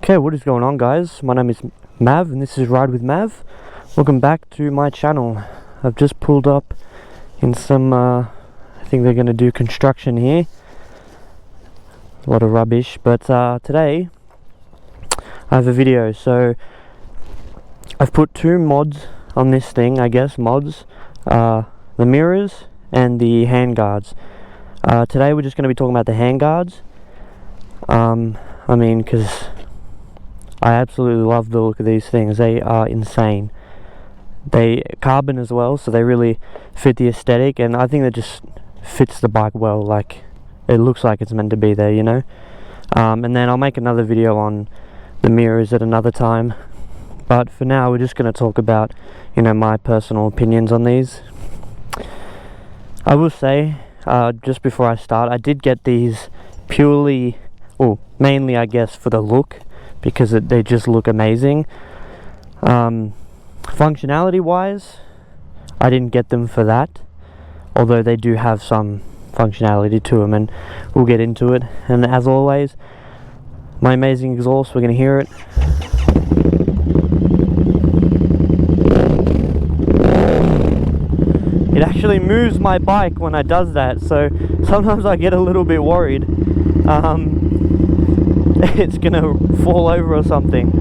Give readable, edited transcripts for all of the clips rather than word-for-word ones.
Okay, what is going on, guys? My name is Mav and this is Ride with Mav. Welcome back to my channel. I've just pulled up in some I think they're going to do construction here. A lot of rubbish, but today I have a video. So I've put two mods on this thing, I guess, mods, the mirrors and the handguards. Today we're just going to be talking about the handguards. I mean, because I absolutely love the look of these things. They are insane. They carbon as well, so they really fit the aesthetic, and I think that just fits the bike well. Like, it looks like it's meant to be there, you know. And then I'll make another video on the mirrors at another time, but for now we're just going to talk about, you know, my personal opinions on these. I will say, just before I start, I did get these purely, well, mainly I guess for the look, because they just look amazing. Functionality wise, I didn't get them for that, although they do have some functionality to them, and we'll get into it. And as always, my amazing exhaust, we're going to hear it. It actually moves my bike when it does that, so sometimes I get a little bit worried it's gonna fall over or something.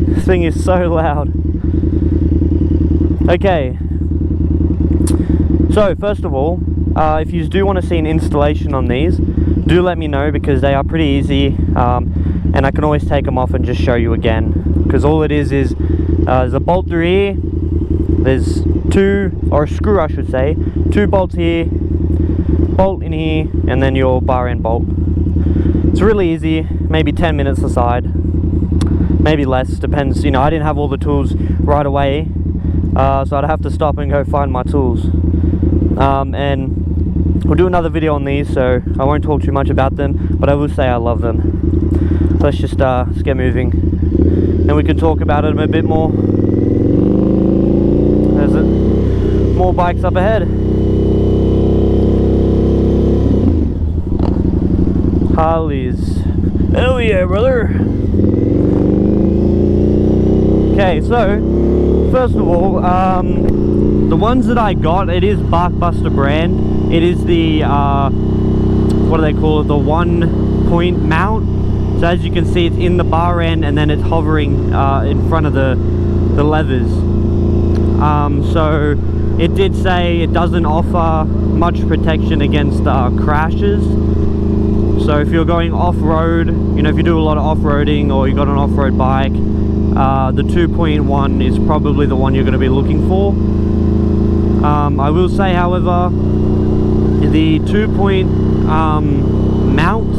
This thing is so loud. Okay, so first of all, if you do want to see an installation on these, do let me know, because they are pretty easy, and I can always take them off and just show you again, because all it is there's a bolt through here, there's a screw I should say, two bolts here, bolt in here, and then your bar end bolt. It's really easy, maybe 10 minutes aside, maybe less, depends. You know, I didn't have all the tools right away, so I'd have to stop and go find my tools. And we'll do another video on these, so I won't talk too much about them, but I will say I love them. So let's just get moving, and we can talk about it a bit more. There's more bikes up ahead. Harleys. Oh yeah, brother. Okay, so first of all, the ones that I got, it is Barkbuster brand. It is the what do they call it, the 1-point mount. So as you can see, it's in the bar end, and then it's hovering in front of the levers. So it did say it doesn't offer much protection against crashes. So if you're going off-road, you know, if you do a lot of off-roading, or you got an off-road bike, the 2.1 is probably the one you're going to be looking for. I will say, however, the 2-point mount,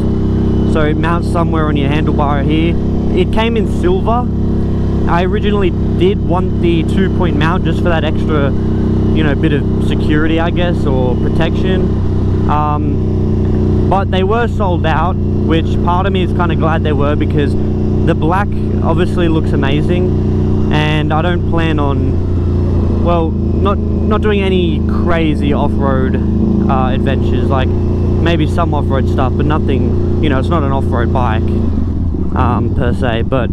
so it mounts somewhere on your handlebar here, it came in silver. I originally did want the 2-point mount just for that extra, you know, bit of security, I guess, or protection. But they were sold out, which part of me is kind of glad they were, because the black obviously looks amazing, and I don't plan on, well, not doing any crazy off-road adventures, like maybe some off-road stuff, but nothing, you know, it's not an off-road bike per se. But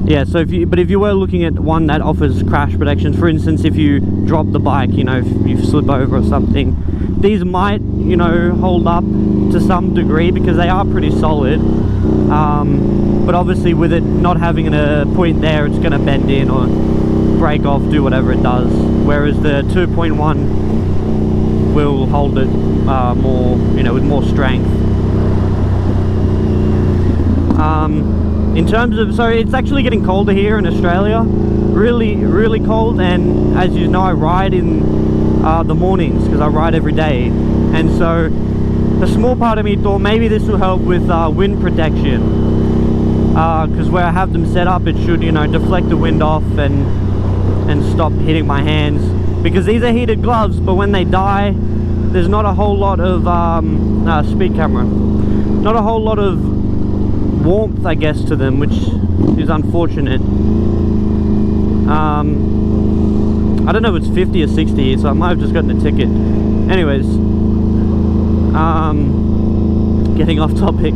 yeah, so if you were looking at one that offers crash protection, for instance, if you drop the bike, you know, if you slip over or something, these might, you know, hold up to some degree, because they are pretty solid. But obviously with it not having a point there, it's going to bend in or break off, do whatever it does, whereas the 2.1 will hold it more, you know, with more strength. In terms of, so it's actually getting colder here in Australia, really cold, and as you know, I ride in the mornings, because I ride every day, and so a small part of me thought maybe this will help with wind protection, because where I have them set up, it should, you know, deflect the wind off and stop hitting my hands, because these are heated gloves, but when they die, there's not a whole lot of speed camera, not a whole lot of warmth, I guess, to them, which is unfortunate. I don't know if it's 50 or 60, so I might have just gotten a ticket. Anyways, getting off topic.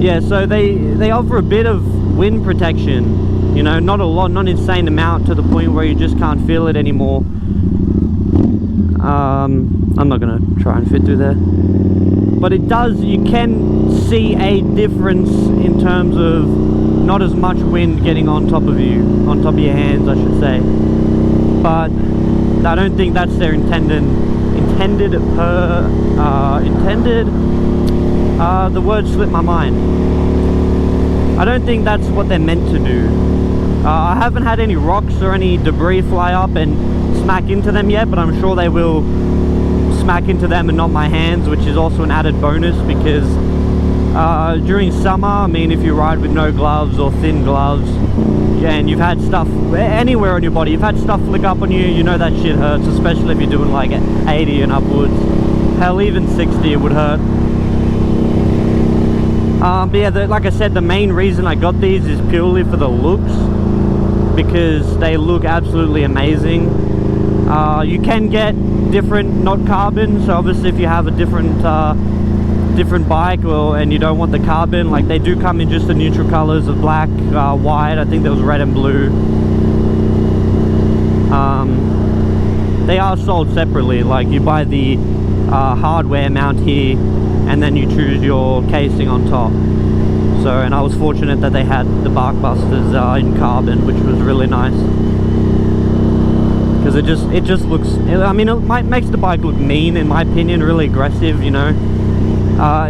yeah, so they offer a bit of wind protection, you know, not a lot, not an insane amount to the point where you just can't feel it anymore. I'm not gonna try and fit through there, but it does, you can see a difference in terms of not as much wind getting on top of you, on top of your hands I should say, but I don't think that's their intended the word slipped my mind. I don't think that's what they're meant to do. I haven't had any rocks or any debris fly up and smack into them yet, but I'm sure they will smack into them and not my hands, which is also an added bonus because during summer, I mean, if you ride with no gloves or thin gloves, yeah, and you've had stuff anywhere on your body, you've had stuff flick up on you, you know that shit hurts, especially if you're doing like 80 and upwards. Hell, even 60 it would hurt. But yeah, like I said, the main reason I got these is purely for the looks, because they look absolutely amazing. You can get different, not carbon, so obviously if you have a different bike and you don't want the carbon, like they do come in just the neutral colors of black, white, I think there was red and blue. They are sold separately, like you buy the hardware mount here and then you choose your casing on top. So, and I was fortunate that they had the bark busters in carbon, which was really nice, because it just looks, I mean, it makes the bike look mean in my opinion, really aggressive, you know.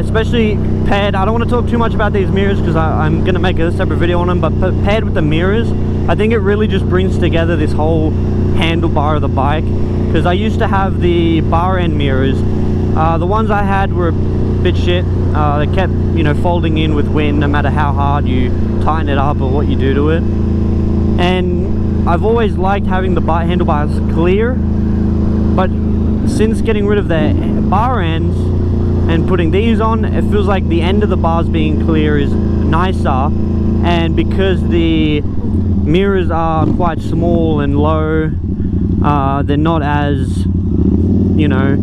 Especially paired, I don't want to talk too much about these mirrors because I'm going to make a separate video on them, but paired with the mirrors, I think it really just brings together this whole handlebar of the bike. Because I used to have the bar end mirrors, the ones I had were a bit shit. They kept, you know, folding in with wind no matter how hard you tighten it up or what you do to it. And I've always liked having the handlebars clear, but since getting rid of the bar ends and putting these on, it feels like the end of the bars being clear is nicer. And because the mirrors are quite small and low, they're not as, you know,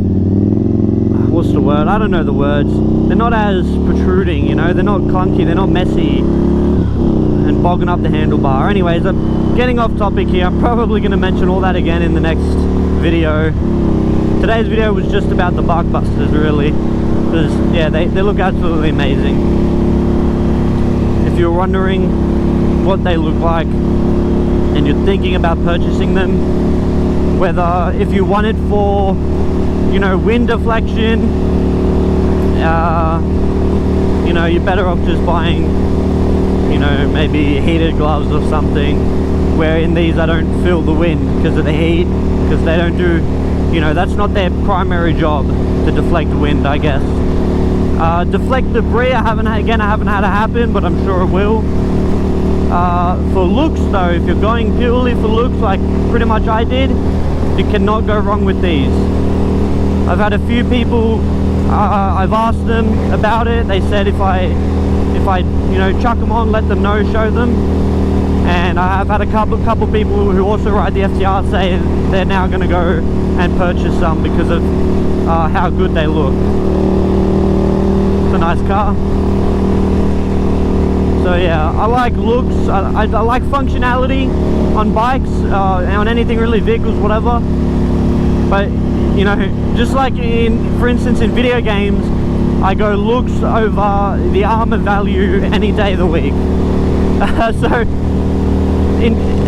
what's the word, I don't know the words, they're not as protruding, you know, they're not clunky, they're not messy and bogging up the handlebar. Anyways, I'm getting off topic here. I'm probably going to mention all that again in the next video. Today's video was just about the bark busters really, because yeah, they look absolutely amazing. If you're wondering what they look like and you're thinking about purchasing them, whether if you want it for, you know, wind deflection, you know, you're better off just buying, you know, maybe heated gloves or something, where in these I don't feel the wind because of the heat, because they don't do, you know, that's not their primary job, to deflect wind, I guess. Deflect debris, I haven't had it happen, but I'm sure it will. For looks though, if you're going purely for looks like pretty much I did, you cannot go wrong with these. I've had a few people, I've asked them about it, they said if I you know, chuck them on, let them know, show them. And I've had a couple people who also ride the FTR say they're now going to go and purchase some because of how good they look. It's a nice car. So yeah, I like looks, I like functionality on bikes, on anything really, vehicles, whatever. But, you know, just like for instance in video games, I go looks over the armor value any day of the week. So,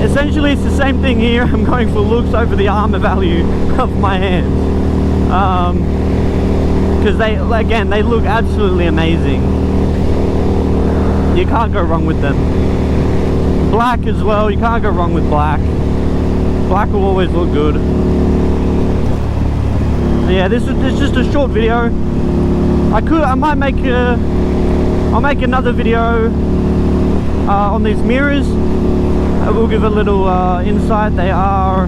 essentially it's the same thing here. I'm going for looks over the armor value of my hands. Because they look absolutely amazing. You can't go wrong with them. Black as well, you can't go wrong with black. Black will always look good. So yeah, this is just a short video. I might make I'll make another video on these mirrors. I will give a little insight. They are,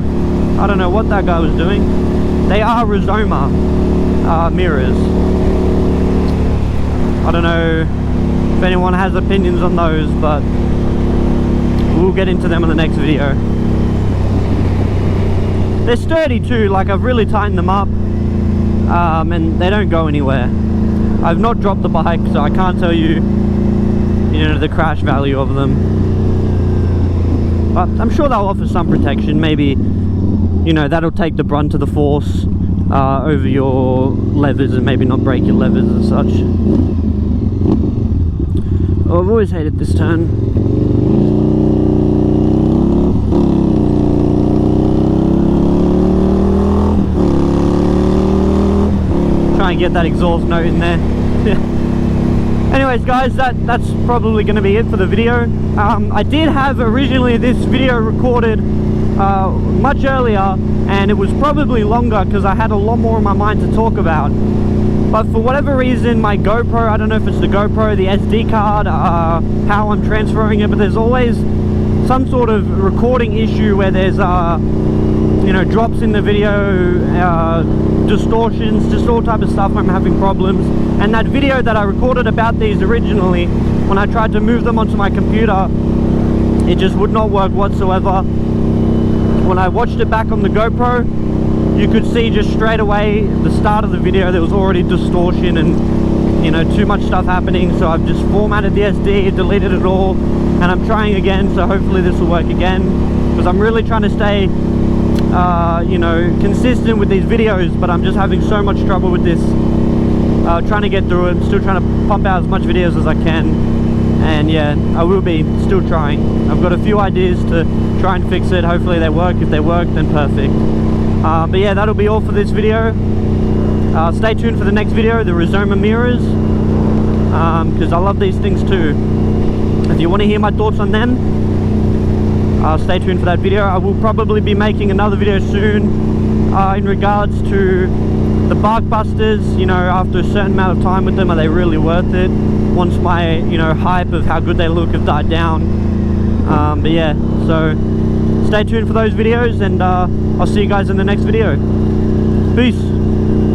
I don't know what that guy was doing. They are Rizoma mirrors. I don't know if anyone has opinions on those, but we'll get into them in the next video. They're sturdy too, like I've really tightened them up, and they don't go anywhere. I've not dropped the bike, so I can't tell you you know, the crash value of them. But I'm sure they'll offer some protection. Maybe, you know, that'll take the brunt of the force over your levers and maybe not break your levers and such. Oh, I've always hated this turn. Try and get that exhaust note in there. Anyways guys, that's probably going to be it for the video. I did have originally this video recorded much earlier, and it was probably longer because I had a lot more in my mind to talk about. But for whatever reason, my GoPro, I don't know if it's the GoPro, the SD card, how I'm transferring it, but there's always some sort of recording issue where there's you know, drops in the video, distortions, just all type of stuff. I'm having problems. And that video that I recorded about these originally, when I tried to move them onto my computer, it just would not work whatsoever. When I watched it back on the GoPro, you could see just straight away the start of the video there was already distortion and, you know, too much stuff happening. So I've just formatted the SD, deleted it all, and I'm trying again, so hopefully this will work again, because I'm really trying to stay you know, consistent with these videos, but I'm just having so much trouble with this, trying to get through it. I'm still trying to pump out as much videos as I can, and yeah, I will be still trying. I've got a few ideas to try and fix it. Hopefully they work. If they work, then perfect. But yeah, that'll be all for this video. Stay tuned for the next video, the Rizoma mirrors, because I love these things too. If you want to hear my thoughts on them, stay tuned for that video. I will probably be making another video soon in regards to the bark busters. You know, after a certain amount of time with them, are they really worth it once my, you know, hype of how good they look have died down. But yeah, so stay tuned for those videos, and I'll see you guys in the next video. Peace.